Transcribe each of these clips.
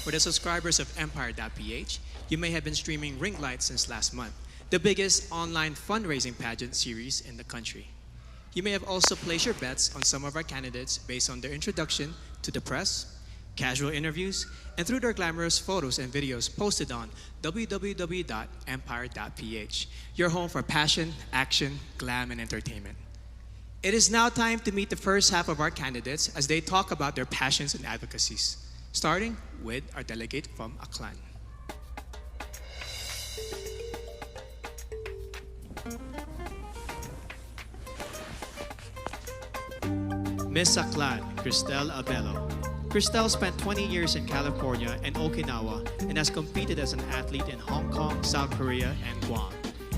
For the subscribers of Empire.ph, you may have been streaming Ring Light since last month, the biggest online fundraising pageant series in the country. You may have also placed your bets on some of our candidates based on their introduction to the press, casual interviews, and through their glamorous photos and videos posted on www.empire.ph, your home for passion, action, glam, and entertainment. It is now time to meet the first half of our candidates as they talk about their passions and advocacies, starting with our delegate from Aklan. Miss Aklan, Cristel Abello. Cristel spent 20 years in California and Okinawa and has competed as an athlete in Hong Kong, South Korea, and Guam,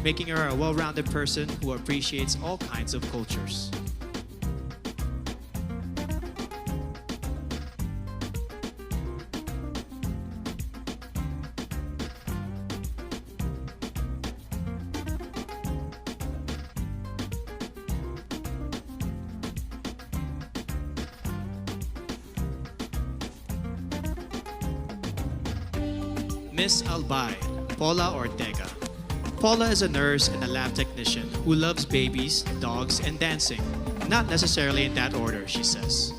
making her a well-rounded person who appreciates all kinds of cultures. Miss Albay, Paula Ortega. Paula is a nurse and a lab technician who loves babies, dogs, and dancing. Not necessarily in that order, she says.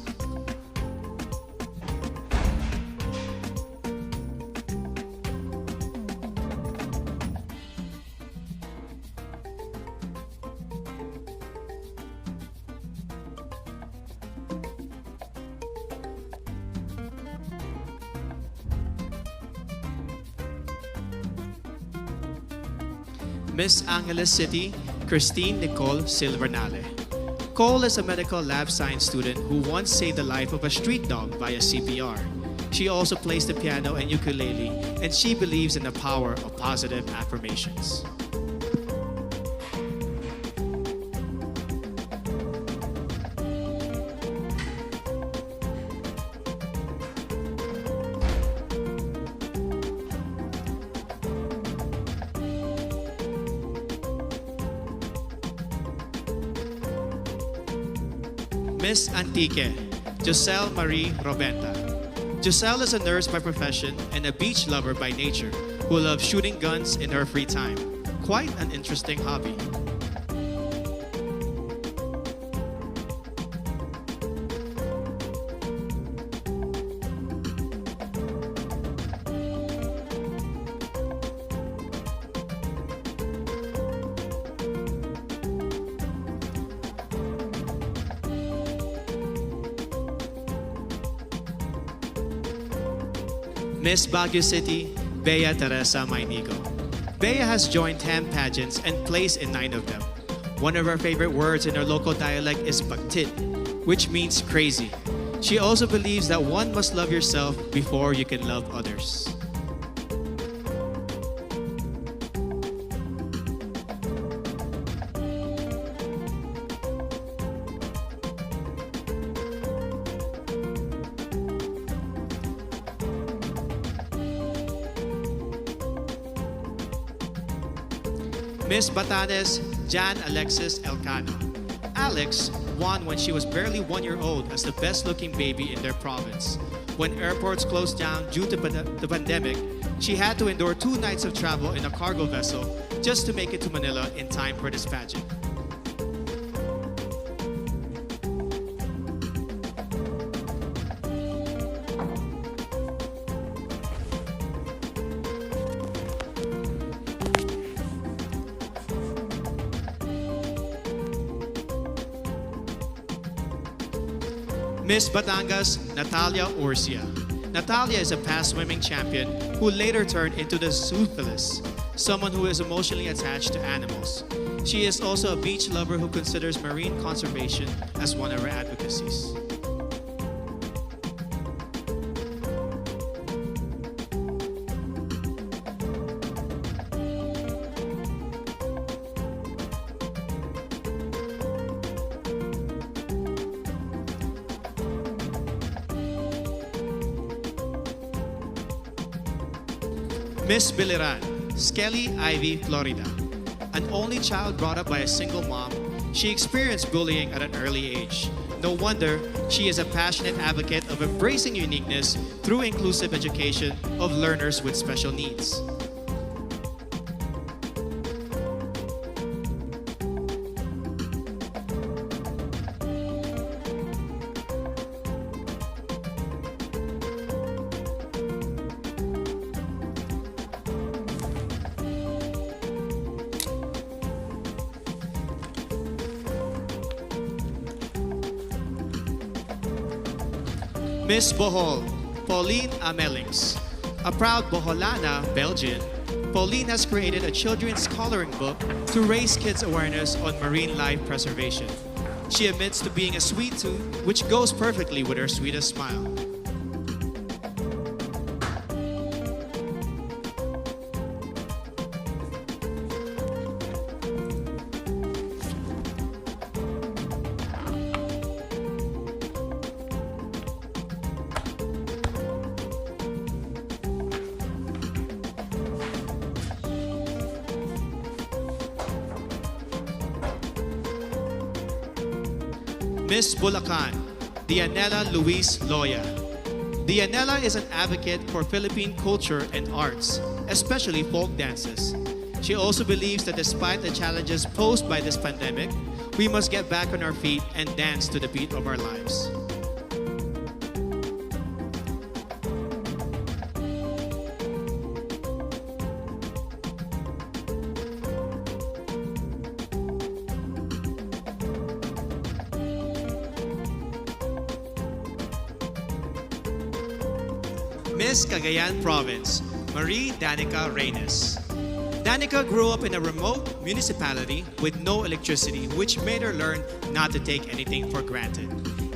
Miss Angeles City, Christine Nicole Silvernale. Cole is a medical lab science student who once saved the life of a street dog via CPR. She also plays the piano and ukulele, and she believes in the power of positive affirmations. Miss Antique, Joselle Marie Robenta. Joselle is a nurse by profession and a beach lover by nature who loves shooting guns in her free time. Quite an interesting hobby. Miss Baguio City, Bea Teresa Mainigo. Bea has joined 10 pageants and placed in 9 of them. One of her favorite words in her local dialect is pagtit, which means crazy. She also believes that one must love yourself before you can love others. Miss Batanes, Jan Alexis Elcano. Alex won when she was barely 1 year old as the best-looking baby in their province. When airports closed down due to the pandemic, she had to endure 2 nights of travel in a cargo vessel just to make it to Manila in time for this pageant. Miss Batangas, Natalia Orcia. Natalia is a past swimming champion who later turned into the zoophilis, someone who is emotionally attached to animals. She is also a beach lover who considers marine conservation as one of her advocacies. Miss Biliran, Skelly Ivy, Florida. An only child brought up by a single mom, she experienced bullying at an early age. No wonder She is a passionate advocate of embracing uniqueness through inclusive education of learners with special needs. Miss Bohol, Pauline Amelix. A proud Boholana, Belgian, Pauline has created a children's coloring book to raise kids' awareness on marine life preservation. She admits to being a sweet tooth, which goes perfectly with her sweetest smile. Miss Bulacan, Dianela Luis Loya. Dianela is an advocate for Philippine culture and arts, especially folk dances. She also believes that despite the challenges posed by this pandemic, we must get back on our feet and dance to the beat of our lives. Miss Cagayan Province, Marie Danica Raynes. Danica grew up in a remote municipality with no electricity, which made her learn not to take anything for granted.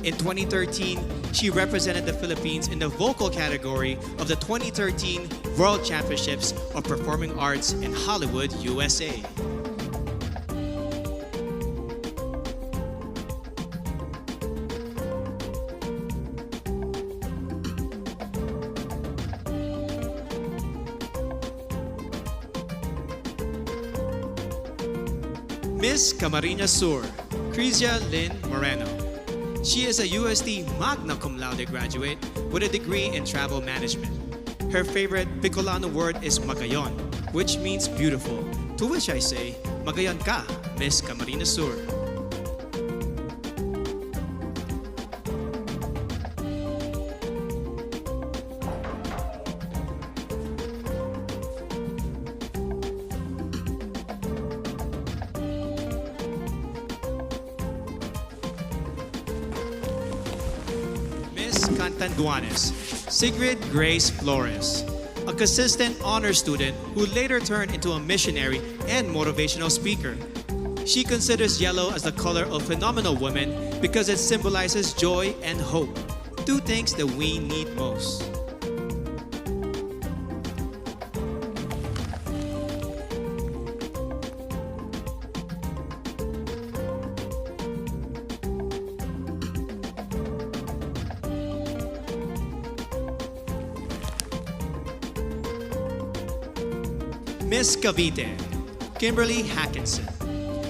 In 2013, she represented the Philippines in the vocal category of the 2013 World Championships of Performing Arts in Hollywood, USA. Miss Camarines Sur, Crisia Lynne Moreno. She is a UST magna cum laude graduate with a degree in travel management. Her favorite Bicolano word is magayon, which means beautiful, to which I say, magayon ka, Miss Camarines Sur. Cantanduanes, Sigrid Grace Flores, a consistent honor student who later turned into a missionary and motivational speaker. She considers yellow as the color of phenomenal women because it symbolizes joy and hope, two things that we need most. Miss Cavite, Kimberly Hatkinson,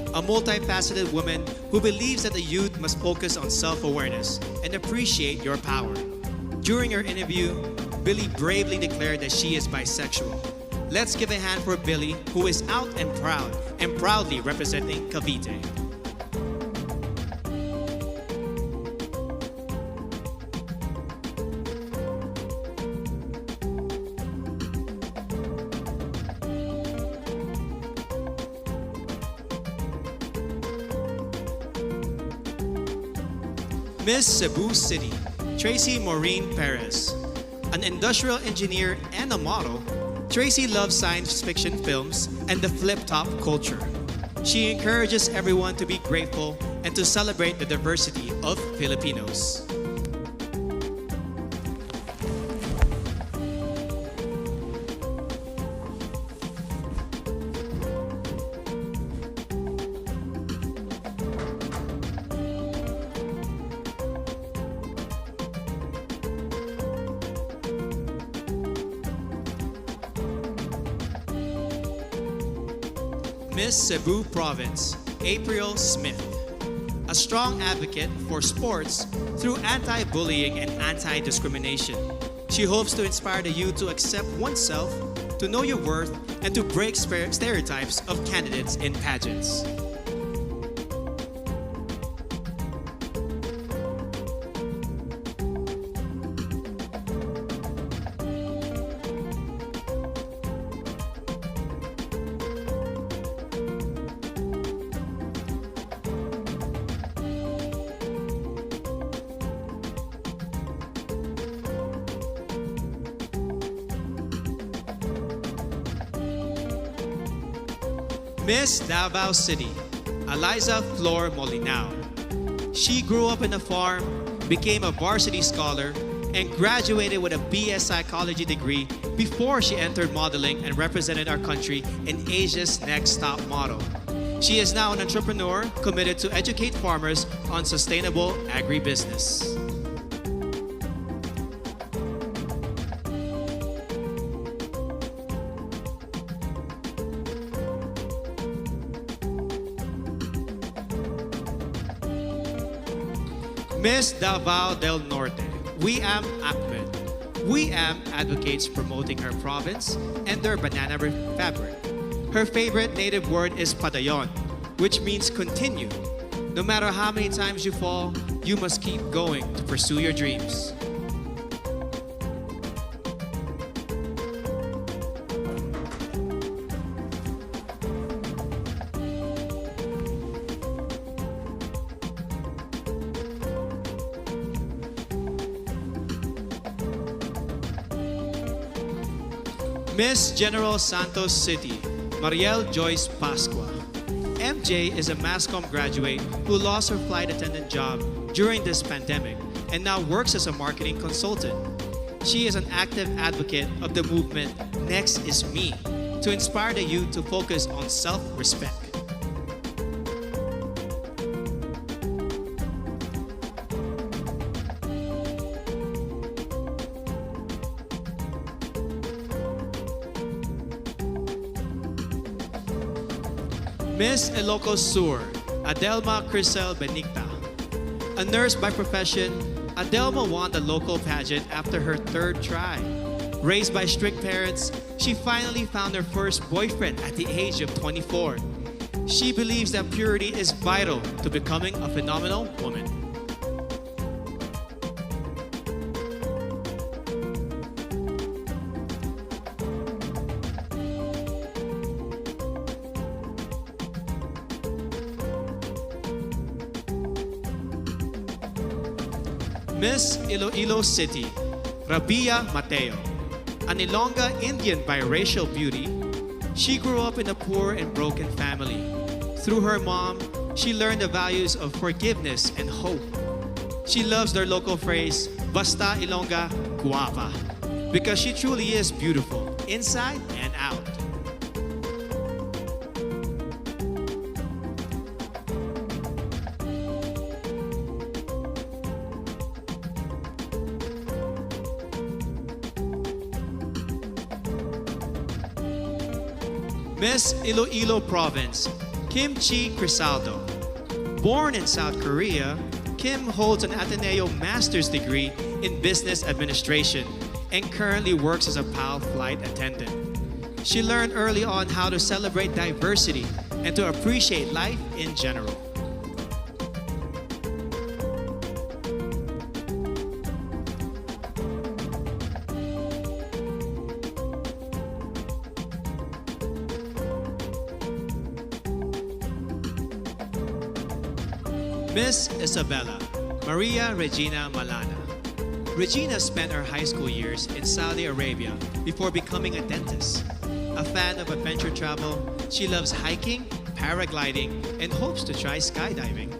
a multifaceted woman who believes that the youth must focus on self-awareness and appreciate your power. During her interview, Billy bravely declared that she is bisexual. Let's give a hand for Billy, who is out and proudly representing Cavite. Miss Cebu City, Tracy Maureen Perez. An industrial engineer and a model, Tracy loves science fiction films and the flip-top culture. She encourages everyone to be grateful and to celebrate the diversity of Filipinos. Miss Cebu Province, April Smith. a strong advocate for sports through anti-bullying and anti-discrimination. She hopes to inspire the youth to accept oneself, to know your worth, and to break stereotypes of candidates in pageants. Miss Davao City, Eliza Flor Molinau. She grew up in a farm, became a varsity scholar, and graduated with a BS Psychology degree before she entered modeling and represented our country in Asia's Next Top Model. She is now an entrepreneur committed to educate farmers on sustainable agribusiness. Miss Davao del Norte, Wiam Ahmed. Wiam advocates promoting her province and their banana fabric. Her favorite native word is padayon, which means continue. No matter how many times you fall, you must keep going to pursue your dreams. Miss General Santos City, Mariel Joyce Pascua. MJ is a mass comm graduate who lost her flight attendant job during this pandemic and now works as a marketing consultant. She is an active advocate of the movement Next is Me to inspire the youth to focus on self-respect. Miss Ilocos Sur, Adelma Crisel Benigta. A nurse by profession, Adelma won the local pageant after her third try. Raised by strict parents, she finally found her first boyfriend at the age of 24. She believes that purity is vital to becoming a phenomenal woman. Miss Iloilo City, Rabia Mateo. An Ilongga Indian biracial beauty, she grew up in a poor and broken family. Through her mom, she learned the values of forgiveness and hope. She loves their local phrase, Basta Ilongga Guapa, because she truly is beautiful, inside and out. Miss Iloilo Province, Kim Chi Crisaldo. Born in South Korea, Kim holds an Ateneo Master's degree in Business Administration and currently works as a PAL flight attendant. She learned early on how to celebrate diversity and to appreciate life in general. Miss Isabella, Maria Regina Malana. Regina spent her high school years in Saudi Arabia before becoming a dentist. A fan of adventure travel, she loves hiking, paragliding, and hopes to try skydiving.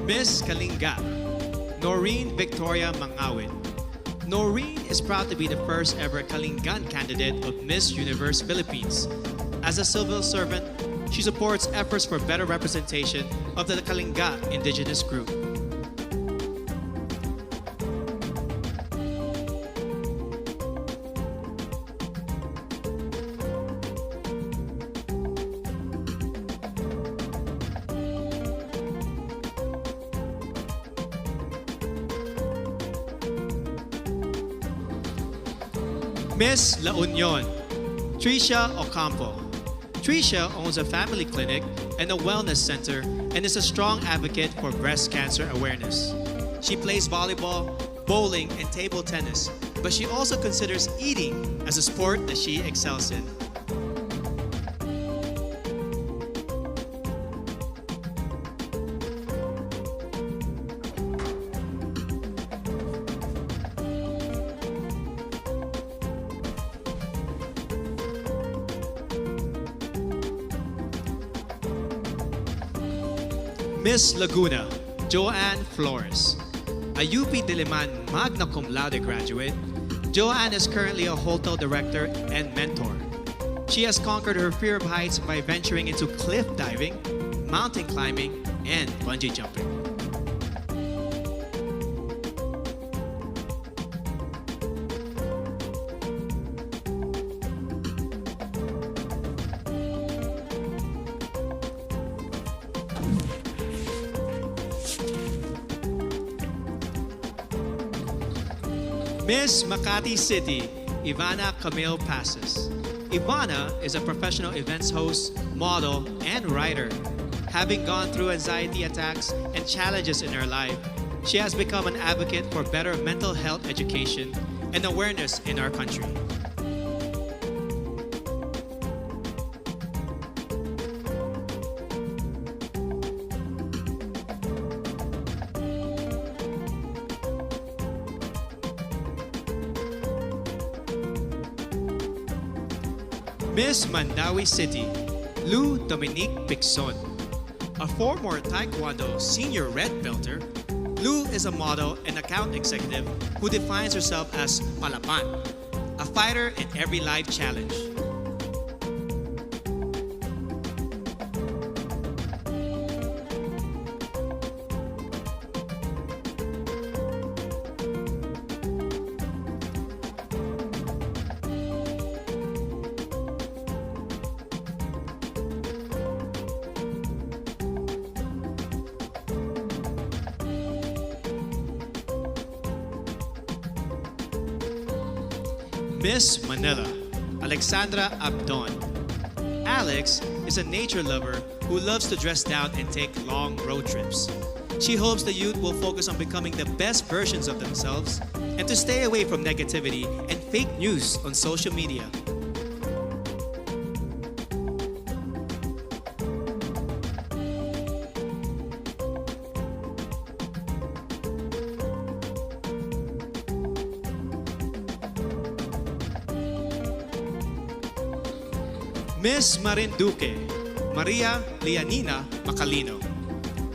Miss Kalinga, Noreen Victoria Mangawit. Noreen is proud to be the first ever Kalingan candidate of Miss Universe Philippines. As a civil servant, she supports efforts for better representation of the Kalinga indigenous group. Miss La Union, Tricia Ocampo. Tricia owns a family clinic and a wellness center and is a strong advocate for breast cancer awareness. She plays volleyball, bowling, and table tennis, but she also considers eating as a sport that she excels in. Miss Laguna, Joanne Flores. A UP Diliman magna cum laude graduate, Joanne is currently a hotel director and mentor. She has conquered her fear of heights by venturing into cliff diving, mountain climbing, and bungee jumping. Miss Makati City, Ivana Camille Passes. Ivana is a professional events host, model, and writer. Having gone through anxiety attacks and challenges in her life, she has become an advocate for better mental health education and awareness in our country. Miss Mandawi City, Lou Dominique Pixon. A former Taekwondo senior red belter, Lou is a model and account executive who defines herself as Palapan, a fighter in every life challenge. Miss Manila, Alexandra Abdon. Alex is a nature lover who loves to dress down and take long road trips. She hopes the youth will focus on becoming the best versions of themselves and to stay away from negativity and fake news on social media. Miss Marinduque, Maria Lianina Macalino.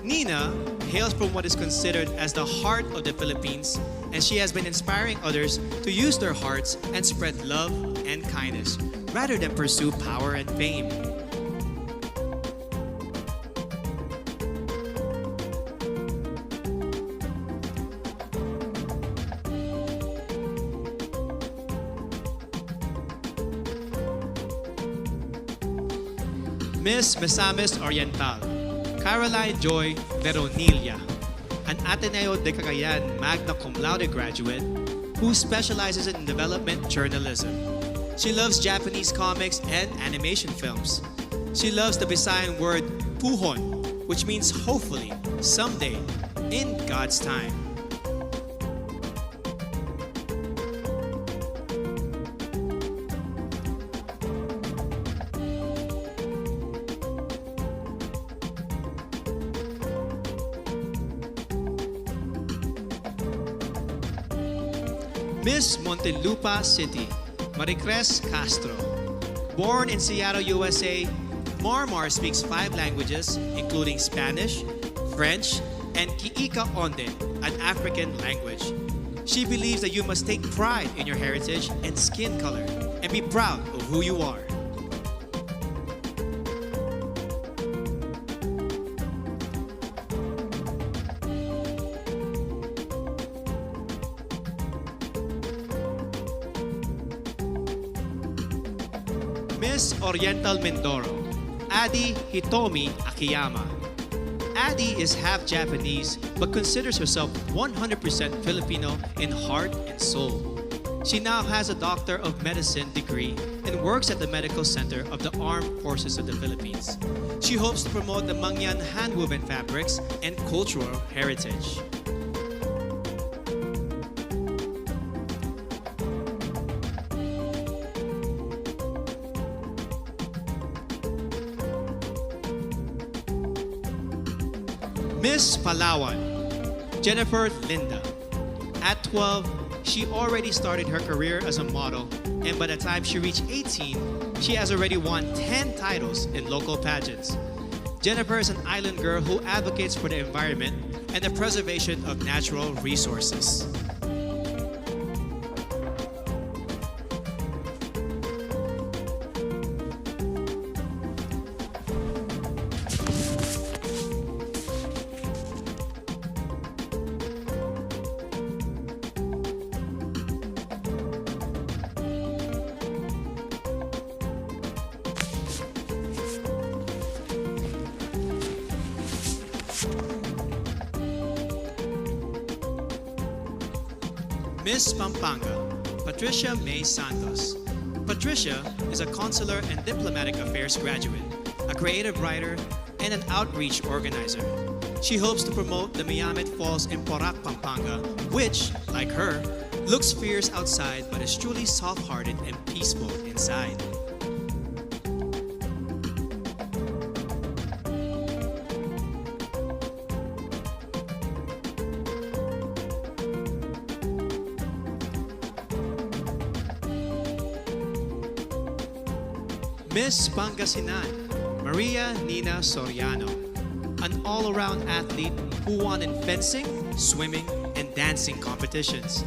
Nina hails from what is considered as the heart of the Philippines, and she has been inspiring others to use their hearts and spread love and kindness rather than pursue power and fame. Miss Misamis Oriental, Caroline Joy Veronilla, an Ateneo de Cagayan magna cum laude graduate who specializes in development journalism. She loves Japanese comics and animation films. She loves the Visayan word puhon, which means hopefully, someday, in God's time. Miss Montelupa City, Maricres Castro. Born in Seattle, USA, Marmar speaks 5 languages, including Spanish, French, and Kiika Onde, an African language. She believes that you must take pride in your heritage and skin color and be proud of who you are. Miss Oriental Mindoro, Adi Hitomi Akiyama. Adi is half Japanese but considers herself 100% Filipino in heart and soul. She now has a Doctor of Medicine degree and works at the Medical Center of the Armed Forces of the Philippines. She hopes to promote the Mangyan hand-woven fabrics and cultural heritage. Miss Palawan, Jennifer Linda. At 12, she already started her career as a model, and by the time she reached 18, she has already won 10 titles in local pageants. Jennifer is an island girl who advocates for the environment and the preservation of natural resources. Miss Pampanga, Patricia May Santos. Patricia is a consular and diplomatic affairs graduate, a creative writer, and an outreach organizer. She hopes to promote the Miyamet Falls in Porac, Pampanga, which, like her, looks fierce outside but is truly soft-hearted and peaceful inside. Miss Pangasinan, Maria Nina Soriano, an all-around athlete who won in fencing, swimming, and dancing competitions.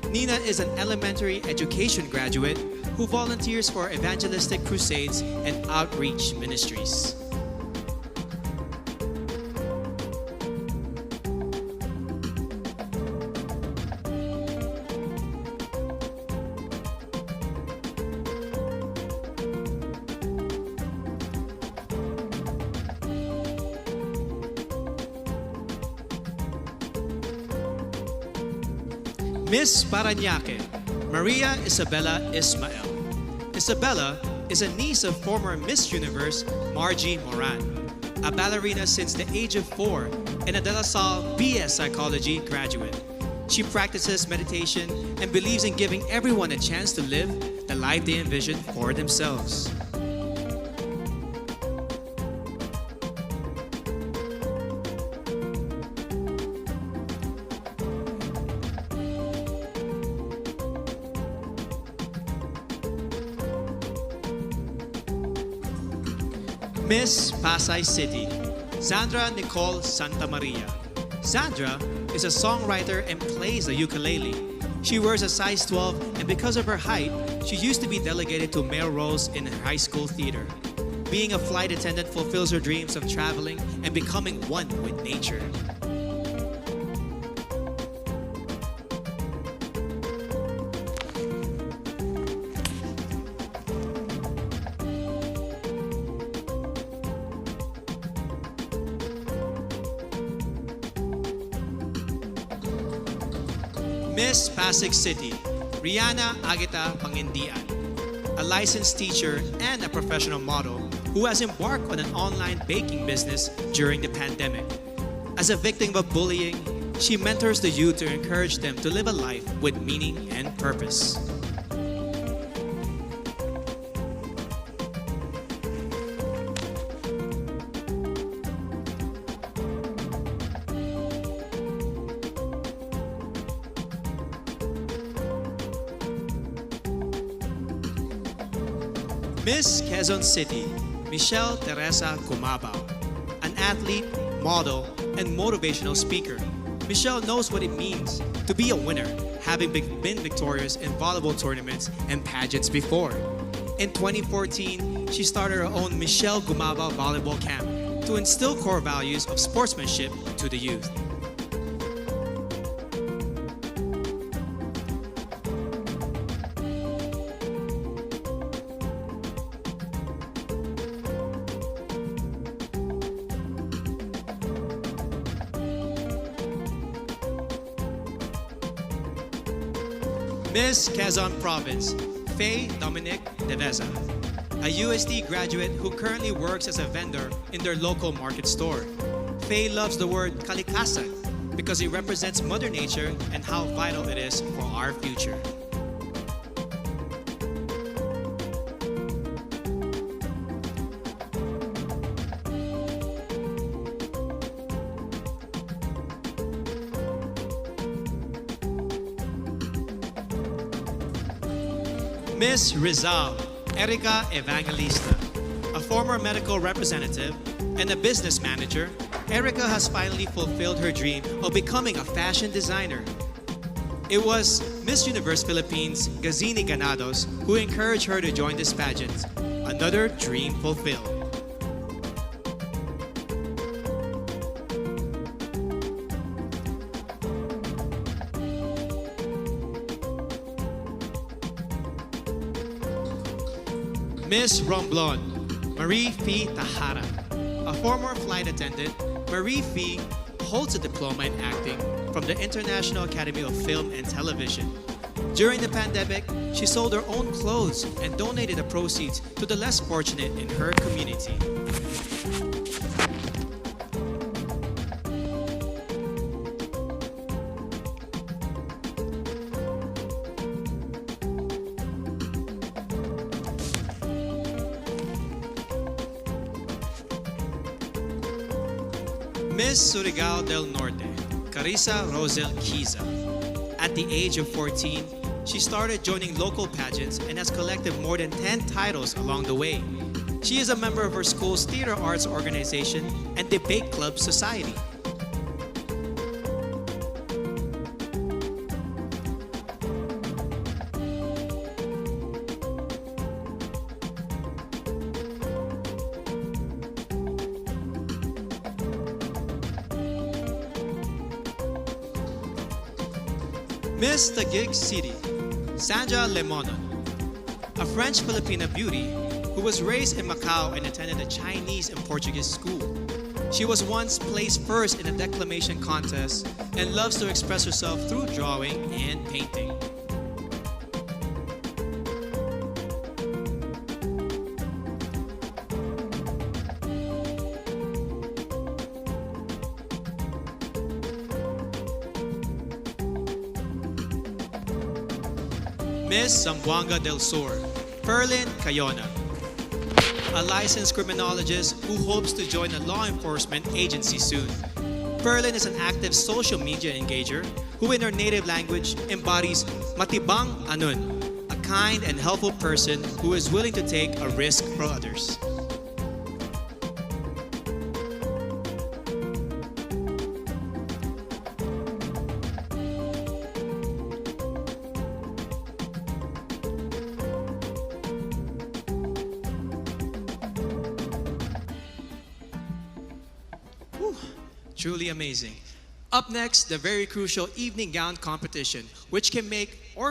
Nina is an elementary education graduate who volunteers for evangelistic crusades and outreach ministries. Miss Parañaque, Maria Isabella Ismael. Isabella is a niece of former Miss Universe Margie Moran, a ballerina since the age of 4 and a De La Salle BS Psychology graduate. She practices meditation and believes in giving everyone a chance to live the life they envision for themselves. Miss Pasay City, Sandra Nicole Santa Maria. Sandra is a songwriter and plays the ukulele. She wears a size 12, and because of her height, she used to be delegated to male roles in high school theater. Being a flight attendant fulfills her dreams of traveling and becoming one with nature. Miss Pasig City, Rihanna Agita Pangindian, a licensed teacher and a professional model who has embarked on an online baking business during the pandemic. As a victim of bullying, she mentors the youth to encourage them to live a life with meaning and purpose. Miss Quezon City, Michelle Teresa Cumabao, an athlete, model, and motivational speaker. Michelle knows what it means to be a winner, having been victorious in volleyball tournaments and pageants before. In 2014, she started her own Michelle Gumaba Volleyball Camp to instill core values of sportsmanship to the youth. Miss Quezon Province, Faye Dominic Deveza, a USD graduate who currently works as a vendor in their local market store. Faye loves the word kalikasan because it represents Mother Nature and how vital it is for our future. Miss Rizal, Erica Evangelista, a former medical representative and a business manager, Erica has finally fulfilled her dream of becoming a fashion designer. It was Miss Universe Philippines Gazini Ganados who encouraged her to join this pageant. Another dream fulfilled. Miss Romblon, Marie Fee Tahara. A former flight attendant, Marie Fee holds a diploma in acting from the International Academy of Film and Television. During the pandemic, she sold her own clothes and donated the proceeds to the less fortunate in her community. Miss Surigao del Norte, Carissa Rosel Kiza. At the age of 14, she started joining local pageants and has collected more than 10 titles along the way. She is a member of her school's theater arts organization and debate club society. Miss Taguig City, Sandra Lemonon, a French-Filipina beauty who was raised in Macau and attended a Chinese and Portuguese school. She was once placed first in a declamation contest and loves to express herself through drawing and painting. Miss Zamboanga del Sur, Perlin Cayona, a licensed criminologist who hopes to join a law enforcement agency soon. Perlin is an active social media engager who in her native language embodies matibang anun, a kind and helpful person who is willing to take a risk for others. Truly amazing. Up next, the very crucial evening gown competition, which can make